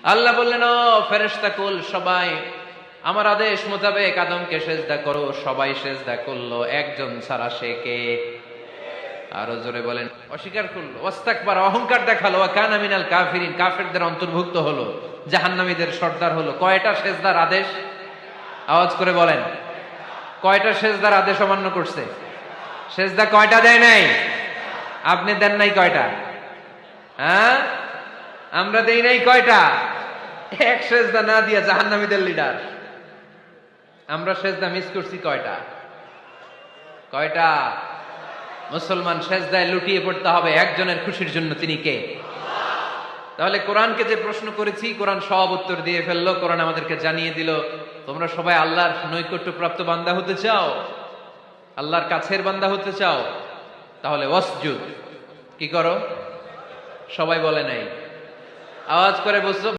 আল্লাহ বললেন, ও ফেরেশতা কুল সবাই আমার আদেশ মোতাবেক আদমকে সেজদা করো। সবাই সেজদা করলো, একজন ছাড়া, সে কে? আরো জোরে বলেন। অস্বীকার করলো, ওয়াস্তাকবার, অহংকার দেখালো, ওয়া কানা মিনাল কাফিরিন, কাফেরদের অন্তর্ভুক্ত হলো, জাহান্নামীদের সর্দার হলো। কয়টা সেজদার আদেশ? আওয়াজ করে বলেন, কয়টা সেজদার আদেশ অমান্য করছে? সেজদা কয়টা দেয় নাই? আপনি দেন নাই কয়টা? হ্যাঁ, আমরা দেই নাই কয়টা? এক সেজদা না দিয়া জাহান্নামীদের লিডার। আমরা সেজদা মিস করছি কয়টা? কয়টা? মুসলমান সেজদায় লুটিয়ে পড়তে হবে একজনের খুশির জন্য, তিনি কে? তাহলে কোরআনকে যে প্রশ্ন করেছি, কোরআন সব উত্তর দিয়ে ফেললো। কোরআন আমাদেরকে জানিয়ে দিল, তোমরা সবাই আল্লাহর নৈকট্যপ্রাপ্ত বান্দা হতে চাও, আল্লাহর কাছের বান্দা হতে চাও, তাহলে ওয়াসজুদ, কি করো? সবাই বলে নাই, আওয়াজ করে বলছো।